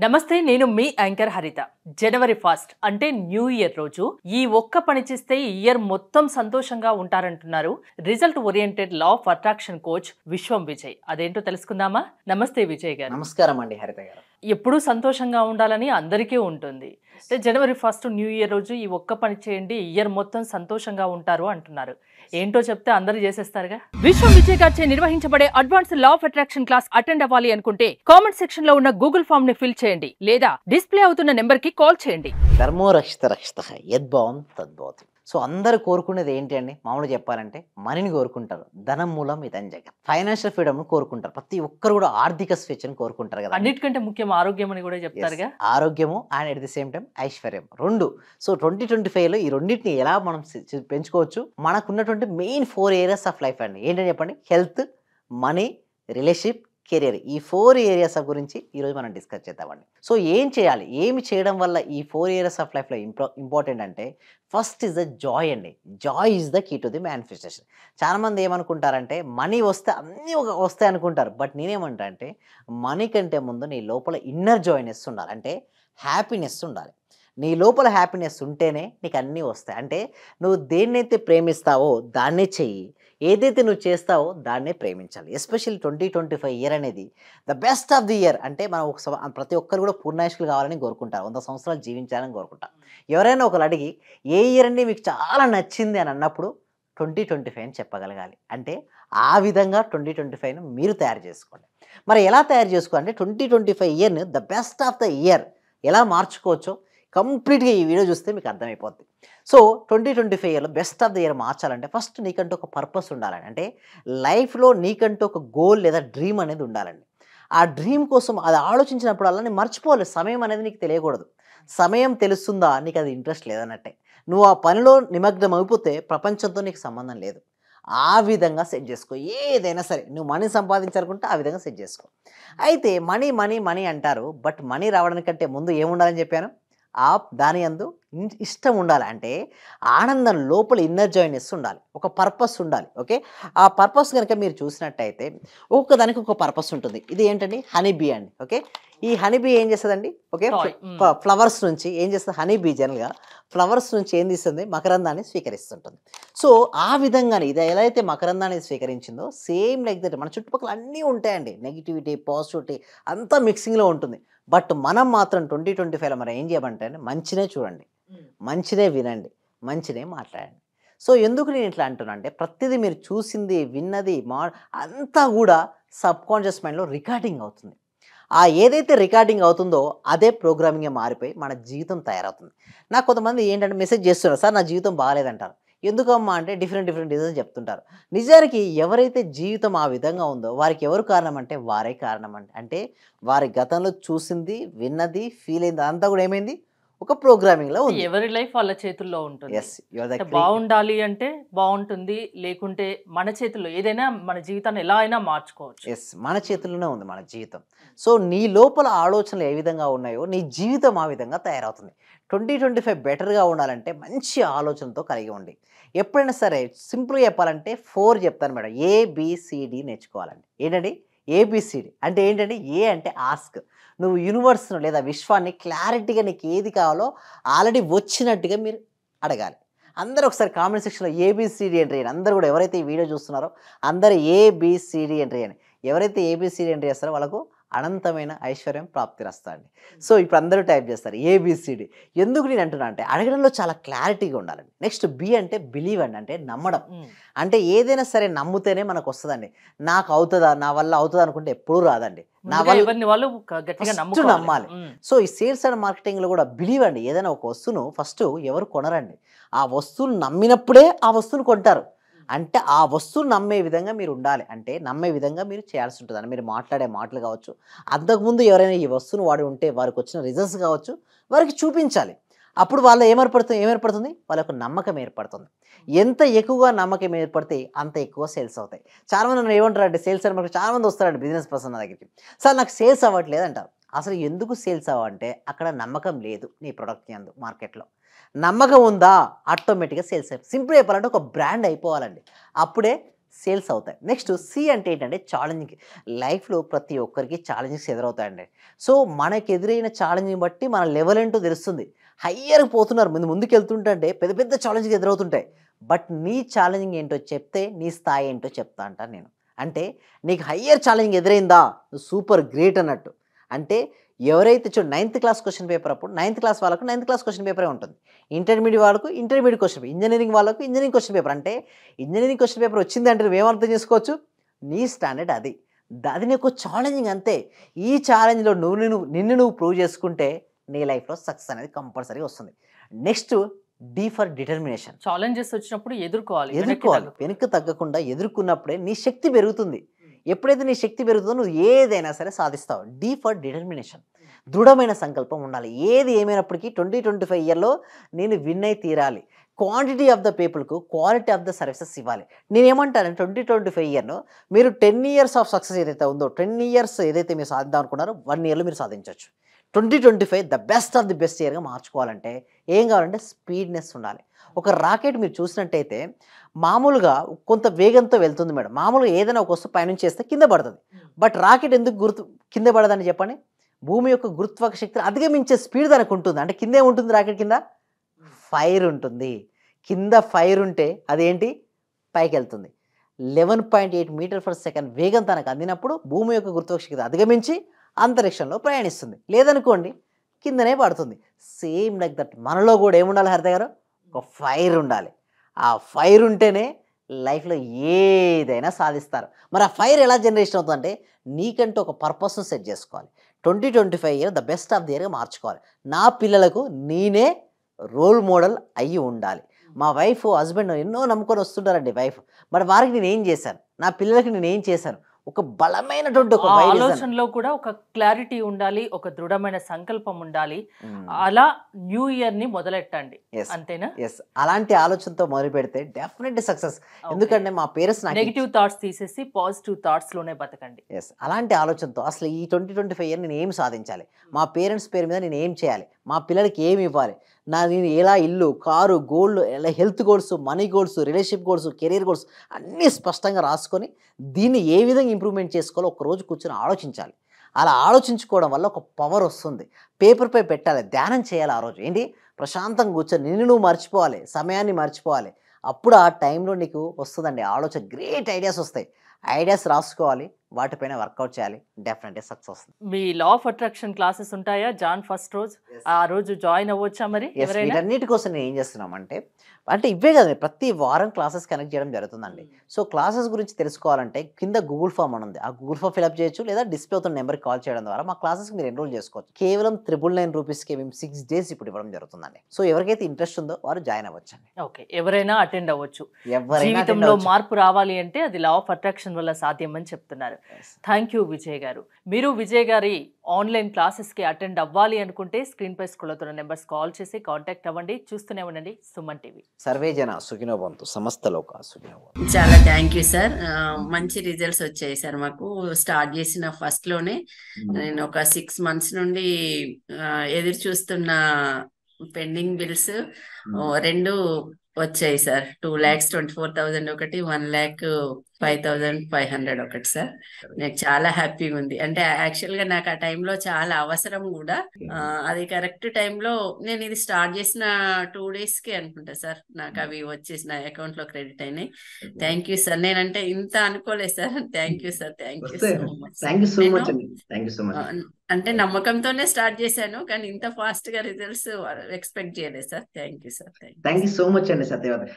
నమస్తే నేను మీ యాంకర్ హరిత. జనవరి 1 అంటే న్యూ ఇయర్ రోజు ఈ ఒక్క పని చేస్తే ఈ ఇయర్ మొత్తం సంతోషంగా ఉంటారంటున్నారు result oriented law of attraction coach Vishwam Vijay. అదేంటో తెలుసుకుందామా? నమస్తే విజయ్ గారు. నమస్కారం అండి హరిత గారు. ఎప్పుడూ సంతోషంగా ఉండాలని అందరికీ ఉంటుంది. అంటే జనవరి 1 న్యూ ఇయర్ రోజు ఈ ఒక్క పని చేయండి ఇయర్ మొత్తం సంతోషంగా ఉంటారు అంటున్నారు. ఏంటో చెప్తే అందరూ చేసేస్తారుగా. విశ్వం విజయ్ గారిచే నిర్వహించబడే advance law of attraction class attend అవ్వాలి అనుకుంటే కామెంట్ సెక్షన్ లో ఉన్న గూగుల్ ఫామ్ ని ఫిల్ చేయండి లేదా డిస్ప్లే అవుతున్న నెంబర్ కి కాల్ చేయండి. ధర్మో రక్షిత రక్షిత యద్భావం తద్భవతి. సో అందరు కోరుకునేది ఏంటి అండి? మామూలుగా చెప్పాలంటే మనీని కోరుకుంటారు. ధనం మూలం ఇదని జగన్. ఫైనాన్షియల్ ఫ్రీడమ్ కోరుకుంటారు. ప్రతి ఒక్కరు కూడా ఆర్థిక స్వేచ్ఛను కోరుకుంటారు కదా. అన్నిటికంటే ముఖ్యం ఆరోగ్యం అని కూడా చెప్తారుగా. ఆరోగ్యము and at the same time ఐశ్వర్యం రెండు. సో 2025 లో ఈ రెండింటిని ఎలా మనం పెంచుకోవచ్చు? మనకున్నటువంటి మెయిన్ 4 ఏరియాస్ ఆఫ్ లైఫ్ అండి. ఏంటని చెప్పండి? Health, money, relationship, career. ఈ 4 ఏరియాస్ గురించి ఈరోజు మనం డిస్కస్ చేద్దామండి. సో ఏం చేయాలి? ఏమి చేయడం వల్ల ఈ 4 ఏరియాస్ ఆఫ్ లైఫ్లో ఇంపార్టెంట్ అంటే ఫస్ట్ ఈజ్ ద జాయ్ అండి. Joy is the key to the manifestation. చాలామంది ఏమనుకుంటారంటే మనీ వస్తే అన్నీ వస్తాయి అనుకుంటారు. బట్ నేనేమంటా అంటే మనీ కంటే ముందు నీ లోపల ఇన్నర్ జాయ్నెస్ ఉండాలి. అంటే హ్యాపీనెస్ ఉండాలి. నీ లోపల హ్యాపీనెస్ ఉంటేనే నీకు అన్నీ వస్తాయి. అంటే నువ్వు దేన్నైతే ప్రేమిస్తావో దాన్నే చెయ్యి, ఏదైతే నువ్వు చేస్తావో దాన్నే ప్రేమించాలి. ఎస్పెషల్లీ 2025 ఇయర్ అనేది the best of the year. అంటే మనం ప్రతి ఒక్కరు కూడా పూర్ణాయుష్కులు కావాలని కోరుకుంటారు, 100 సంవత్సరాలు జీవించాలని కోరుకుంటారు. ఎవరైనా ఒకరు అడిగి ఏ ఇయర్ అండి మీకు చాలా నచ్చింది అని అన్నప్పుడు 2025 అని చెప్పగలగాలి. అంటే ఆ విధంగా 2025ను మీరు తయారు చేసుకోండి. మరి ఎలా తయారు చేసుకోవాలంటే 2025 ఇయర్ని the best of the year ఎలా మార్చుకోవచ్చో కంప్లీట్గా ఈ వీడియో చూస్తే మీకు అర్థమైపోద్ది. సో 2025 ఇయర్లో బెస్ట్ ఆఫ్ ద ఇయర్ మార్చాలంటే ఫస్ట్ నీకంటూ ఒక పర్పస్ ఉండాలండి. అంటే లైఫ్లో నీకంటూ ఒక గోల్ లేదా డ్రీమ్ అనేది ఉండాలండి. ఆ డ్రీమ్ కోసం అది ఆలోచించినప్పుడు అలా మర్చిపోవాలి. సమయం అనేది నీకు తెలియకూడదు. సమయం తెలుస్తుందా నీకు అది ఇంట్రెస్ట్ లేదన్నట్టే. నువ్వు ఆ పనిలో నిమగ్నం అయిపోతే ప్రపంచంతో నీకు సంబంధం లేదు. ఆ విధంగా సెట్ చేసుకో. ఏదైనా సరే నువ్వు మనీ సంపాదించాలనుకుంటే ఆ విధంగా సెట్ చేసుకో. అయితే మనీ మనీ మనీ అంటారు. బట్ మనీ రావడానికంటే ముందు ఏముండాలని చెప్పాను? దాని యందు ఇష్టం ఉండాలి. అంటే ఆనందం లోపల ఇన్నర్ జాయ్నెస్ ఉండాలి. ఒక పర్పస్ ఉండాలి. ఓకే, ఆ పర్పస్ కనుక మీరు చూసినట్టయితే ఒక్కొక్కదానికి ఒక పర్పస్ ఉంటుంది. ఇది ఏంటండి? హనీ బీ అండి. ఓకే, ఈ హనీ బీ ఏం చేస్తుందండి? ఓకే, ఫ్లవర్స్ నుంచి ఏం చేస్తుంది? హనీ బీ జనరల్గా ఫ్లవర్స్ నుంచి ఏం తీస్తుంది? మకరందాన్ని స్వీకరిస్తుంటుంది. సో ఆ విధంగానే ఇది ఎలా అయితే మకరందాన్ని స్వీకరించిందో సేమ్ లైక్ దట్ మన చుట్టుపక్కల అన్నీ ఉంటాయండి. నెగిటివిటీ, పాజిటివిటీ అంతా మిక్సింగ్లో ఉంటుంది. బట్ మనం మాత్రం 2025లో మనం ఏం చేయమంటే మంచినే చూడండి, మంచినే వినండి, మంచినే మాట్లాడండి. సో ఎందుకు నేను ఇట్లా అంటున్నా అంటే ప్రతిదీ మీరు చూసింది, విన్నది అంతా కూడా సబ్కాన్షియస్ మైండ్లో రికార్డింగ్ అవుతుంది. ఆ ఏదైతే రికార్డింగ్ అవుతుందో అదే ప్రోగ్రామింగ్గా మారిపోయి మన జీవితం తయారవుతుంది. నాకు కొంతమంది ఏంటంటే మెసేజ్ చేస్తున్నారు, సార్ నా జీవితం బాగాలేదంటారు. ఎందుకమ్మా అంటే డిఫరెంట్ రీజన్స్ చెప్తుంటారు. నిజానికి ఎవరైతే జీవితం ఆ విధంగా ఉందో వారికి ఎవరు కారణం అంటే వారే కారణం అండి. అంటే వారి గతంలో చూసింది, విన్నది, ఫీల్ అయింది అంతా కూడా ఏమైంది? ఒక ప్రోగ్రామింగ్లో ఉంది. ఎవరి లైఫ్ వాళ్ళ చేతుల్లో ఉంటుంది. ఎస్, బాగుండాలి అంటే బాగుంటుంది, లేకుంటే మన చేతుల్లో ఏదైనా మన జీవితాన్ని ఎలా అయినా మార్చుకోవచ్చు. ఎస్, మన చేతుల్లోనే ఉంది మన జీవితం. సో నీ లోపల ఆలోచనలు ఏ విధంగా ఉన్నాయో నీ జీవితం ఆ విధంగా తయారవుతుంది. 2025 బెటర్గా ఉండాలంటే మంచి ఆలోచనతో కలిగి ఉండి ఎప్పుడైనా సరే సింపుల్గా చెప్పాలంటే 4 చెప్తాను మేడం. ABCD నేర్చుకోవాలండి. ఏంటండి? ABCD అంటే ఏంటంటే ఏ అంటే ఆస్క్. నువ్వు యూనివర్స్ను లేదా విశ్వాన్ని క్లారిటీగా నీకు ఏది కావాలో ఆల్రెడీ వచ్చినట్టుగా మీరు అడగాలి. అందరూ ఒకసారి కామెంట్ సెక్షన్లో ABCD ఎంట్రీ చేయండి. అందరూ కూడా ఎవరైతే ఈ వీడియో చూస్తున్నారో అందరూ ABCD ఎంట్రీ చేయండి. ఎవరైతే ABCD ఎంట్రీ చేస్తారో వాళ్ళకు అనంతమైన ఐశ్వర్యం ప్రాప్తిరస్తాండి. సో ఇప్పుడు అందరూ టైప్ చేస్తారు ABCD. ఎందుకు నేను అంటున్నా అంటే అడగడంలో చాలా క్లారిటీగా ఉండాలండి. నెక్స్ట్ B అంటే బిలీవ్ అండి. అంటే నమ్మడం. అంటే ఏదైనా సరే నమ్ముతేనే మనకు వస్తుందండి. నాకు అవుతుందా, నా వల్ల అవుతుందా అనుకుంటే ఎప్పుడూ రాదండి. నా వల్ల నమ్మాలి. సో ఈ సేల్స్ అండ్ మార్కెటింగ్లో కూడా బిలీవ్ అండి. ఏదైనా ఒక వస్తువును ఫస్ట్ ఎవరు కొనరండి, ఆ వస్తువును నమ్మినప్పుడే ఆ వస్తువును కొంటారు. అంటే ఆ వస్తువును నమ్మే విధంగా మీరు ఉండాలి. అంటే నమ్మే విధంగా మీరు చేయాల్సి ఉంటుంది. అని మీరు మాట్లాడే మాటలు కావచ్చు, అంతకుముందు ఎవరైనా ఈ వస్తువును వాడి ఉంటే వారికి వచ్చిన రిజల్ట్స్ కావచ్చు వారికి చూపించాలి. అప్పుడు వాళ్ళ ఏమేర్పడుతుంది? వాళ్ళకు నమ్మకం ఏర్పడుతుంది. ఎంత ఎక్కువగా నమ్మకం ఏర్పడితే అంత ఎక్కువ సేల్స్ అవుతాయి. చాలామంది నన్ను ఏమంటారంటే సేల్స్ అని మనకు చాలామంది వస్తారండి బిజినెస్ పర్సన్ నా దగ్గరికి, సార్ నాకు సేల్స్ అవ్వట్లేదు అంటారు. అసలు ఎందుకు సేల్స్ అవ్వంటే అక్కడ నమ్మకం లేదు నీ ప్రొడక్ట్ యందు. మార్కెట్లో నమ్మకం ఉందా ఆటోమేటిక్గా సేల్స్ అయిపోయి. సింపుల్ చెప్పాలంటే ఒక బ్రాండ్ అయిపోవాలండి. అప్పుడే సేల్స్ అవుతాయి. నెక్స్ట్ సి అంటే ఏంటంటే ఛాలెంజింగ్. లైఫ్‌లో ప్రతి ఒక్కరికి ఛాలెంజెస్ ఎదురవుతాయండి. సో, మనకు ఎదురైన ఛాలెంజ్‌ని బట్టి మన లెవెల్ ఏంటో తెలుస్తుంది. హయ్యర్‌కి పోతున్నారు ముందుకెళ్తుంటే పెద్ద పెద్ద ఛాలెంజ్‌లు ఎదురవుతుంటాయి. బట్ నీ ఛాలెంజింగ్ ఏంటో చెప్తే నీ స్థాయి ఏంటో చెప్తా అంటాను నేను. అంటే నీకు హయ్యర్ ఛాలెంజింగ్ ఎదురైందా నువ్వు సూపర్ గ్రేట్ అన్నట్టు. అంటే ఎవరైతే చూడు 9th క్లాస్ క్వెషన్ పేపర్ అప్పుడు 9th క్లాస్ వాళ్ళకు 9th క్లాస్ క్వెషన్ పేపరే ఉంటుంది. ఇంటర్మీడియేట్ వాళ్ళకు ఇంటర్మీడియేట్ క్వెషన్ పేపర్, ఇంజినీరింగ్ వాళ్ళకు ఇంజినీరింగ్ క్వెషన్ పేపర్. అంటే ఇంజినీరింగ్ క్వెషన్ పేపర్ వచ్చిందంటే నువ్వేం అర్థం చేసుకోవచ్చు, నీ స్టాండర్డ్ అది. అది నీకు ఛాలెంజింగ్ అంతే. ఈ ఛాలెంజ్‌లో నిన్ను నువ్వు ప్రూవ్ చేసుకుంటే నీ లైఫ్‌లో సక్సెస్ అనేది కంపల్సరీగా వస్తుంది. Next D for determination. Challenges వచ్చినప్పుడు ఎదుర్కోవాలి, ఎదుర్కోవాలి. వెనక్కి తగ్గకుండా ఎదుర్కొన్నప్పుడే నీ శక్తి పెరుగుతుంది. ఎప్పుడైతే నీ శక్తి పెరుగుతుందో నువ్వు ఏదైనా సరే సాధిస్తావు. D for determination. దృఢమైన సంకల్పం ఉండాలి. ఏది ఏమైనప్పటికీ 2025 ఇయర్‌లో నేను విన్ అయి తీరాలి. క్వాంటిటీ ఆఫ్ ద పీపుల్‌కు క్వాలిటీ ఆఫ్ ద సర్వీసెస్ ఇవ్వాలి. నేనేమంటానంటే 2025 ఇయర్‌లో మీరు 10 ఇయర్స్ ఆఫ్ సక్సెస్ ఏదైతే ఉందో 10 ఇయర్స్ ఏదైతే మీరు సాధిద్దాం అనుకున్నారో 1 ఇయర్‌లో మీరు సాధించొచ్చు. 2025 the best of the best ఇయర్‌గా మార్చుకోవాలంటే ఏం కావాలంటే స్పీడ్‌నెస్ ఉండాలి. ఒక రాకెట్ మీరు చూసినట్టయితే మామూలుగా కొంత వేగంతో వెళ్తుంది మేడం. మామూలుగా ఏదైనా ఒక వస్తువు పైనుంచి చేస్తే కింద పడుతుంది. బట్ రాకెట్ ఎందుకు కింద పడదని చెప్పండి. భూమి యొక్క గురుత్వాకర్షణ శక్తిని అధిగమించే స్పీడ్ దానికి ఉంటుంది. అంటే కింద ఏముంటుంది రాకెట్ కింద? ఫైర్ ఉంటుంది. కింద ఫైర్ ఉంటే అదేంటి పైకి వెళ్తుంది. 11.8 మీటర్ పర్ సెకండ్ వేగం తనకు అందినప్పుడు భూమి యొక్క గురుత్వాకర్షణ శక్తిని అధిగమించి అంతరిక్షంలో ప్రయాణిస్తుంది. లేదనుకోండి కిందనే పడుతుంది. సేమ్ లైక్ దట్ మనలో కూడా ఏముండాలి హరిత గారు? ఒక ఫైర్ ఉండాలి. ఆ ఫైర్ ఉంటేనే లైఫ్‌లో ఏదైనా సాధిస్తారు. మరి ఆ ఫైర్ ఎలా జనరేషన్ అవుతుందంటే నీకంటూ ఒక పర్పస్‌ను సెట్ చేసుకోవాలి. 2025 year the best of the ఇయర్‌గా మార్చుకోవాలి. నా పిల్లలకు నేనే రోల్ మోడల్ అయ్యి ఉండాలి. మా వైఫ్, హస్బెండ్ ఎన్నో నమ్ముకొని వస్తుంటారండి వైఫ్. మరి వారికి నేనేం చేశాను? నా పిల్లలకి నేనేం చేశాను? ఒక బలమైనటువంటి ఒక ఆలోచనలో కూడా ఒక క్లారిటీ ఉండాలి, ఒక దృఢమైన సంకల్పం ఉండాలి. అలా న్యూ ఇయర్ ని మొదలెట్టండి. అంతేనా? ఎస్. అలాంటి ఆలోచనతో మొదలు పెడితే డెఫినెట్లీ సక్సెస్. ఎందుకంటే మా పేరెంట్స్ నెగిటివ్ థాట్స్ తీసేసి పాజిటివ్ థాట్స్ లోనే బతకండి. ఎస్. అలాంటి ఆలోచనతో అసలు ఈ 2025 ఇయర్ నేను ఏం సాధించాలి, మా పేరెంట్స్ పేరు మీద నేను ఏం చేయాలి, మా పిల్లలకి ఏమి ఇవ్వాలి, నేను ఎలా ఇల్లు, కారు, గోల్డ్, ఎలా health goals, money goals, relationship goals, career goals అన్నీ స్పష్టంగా రాసుకొని దీన్ని ఏ విధంగా ఇంప్రూవ్మెంట్ చేసుకోవాలో ఒకరోజు కూర్చొని ఆలోచించాలి. అలా ఆలోచించుకోవడం వల్ల ఒక పవర్ వస్తుంది. పేపర్పై పెట్టాలి, ధ్యానం చేయాలి. ఆ రోజు ఏంటి ప్రశాంతంగా కూర్చొని నిన్ను నువ్వు మర్చిపోవాలి, సమయాన్ని మర్చిపోవాలి. అప్పుడు ఆ టైంలో నీకు వస్తుందండి ఆలోచన, గ్రేట్ ఐడియాస్ వస్తాయి. ఐడియాస్ రాసుకోవాలి, వాటిపైన వర్కౌట్ చేయాలి. డెఫినెట్గా సక్సెస్ వస్తుంది. మీ లా ఆఫ్ అట్రాక్షన్ క్లాసెస్ ఉంటాయా జాన్ ఫస్ట్ రోజు? ఆ రోజు జాయిన్ అవ్వచ్చా? మరి వీటన్నిటి కోసం నేను ఏం చేస్తున్నామంటే ఇవే కదా ప్రతి వారం క్లాసెస్ కనెక్ట్ చేయడం జరుగుతుందండి. సో క్లాసెస్ గురించి తెలుసుకోవాలంటే కింద గూగుల్ ఫామ్ అని ఉంది. ఆ గూగుల్ ఫామ్ ఫిల్అప్ చేయొచ్చు, లేదా డిస్ప్లే అవుతున్న నెంబర్కి కాల్ చేయడం ద్వారా మా క్లాసెస్కి మీరు ఎన్రోల్ చేసుకోవచ్చు. కేవలం 999 రూపీస్కి మేము 6 days ఇప్పుడు ఇవ్వడం జరుగుతుందండి. సో ఎవరికైతే ఇంట్రెస్ట్ ఉందో వారు జాయిన్ అవ్వచ్చండి. ఓకే, ఎవరైనా అటెండ్ అవ్వచ్చు. జీవితంలో మార్పు రావాలి అంటే అది లా ఆఫ్ అట్రాక్షన్ వల్ల సాధ్యమని చెప్తున్నారు. థ్యాంక్ యూ విజయ్ గారు. మీరు విజయ్ గారి ఆన్లైన్ క్లాసెస్కి అటెండ్ అవ్వాలి అనుకుంటే స్క్రీన్ పై స్క్రోల్ అవుతున్న నెంబర్స్ కాల్ చేసి కాంటాక్ట్ అవ్వండి. చూస్తూనే ఉండండి సుమన్ టీవీ. సర్వే జన సుఖినో భవంతు, సమస్త లోకా సుఖినో భవంతు. చాలా థ్యాంక్ యూ సార్. మంచి రిజల్ట్స్ వచ్చాయి సార్. మాకు స్టార్ట్ చేసిన ఫస్ట్ లోనే నేను ఒక 6 months నుండి ఎదురు చూస్తున్న పెండింగ్ బిల్స్ 2 వచ్చాయి సార్. 2,24,000 ఒకటి, 1,05,500 ఒకటి సార్. నాకు చాలా హ్యాపీగా ఉంది. అంటే యాక్చువల్ గా నాకు ఆ టైంలో చాలా అవసరం కూడా. అది కరెక్ట్ టైంలో నేను ఇది స్టార్ట్ చేసిన 2 days కి అనుకుంటా సార్ నాకు అవి వచ్చేసి నా అకౌంట్ లో క్రెడిట్ అయినాయి. Thank you sir. నేనంటే ఇంత అనుకోలేదు sir. Thank you sir. Thank you so much. అంటే నమ్మకంతోనే స్టార్ట్ చేశాను, కానీ ఇంత ఫాస్ట్ గా రిజల్ట్స్ ఎక్స్పెక్ట్ చేయలేదు sir. Thank you sir. Thank you so much అండి సత్యవతి.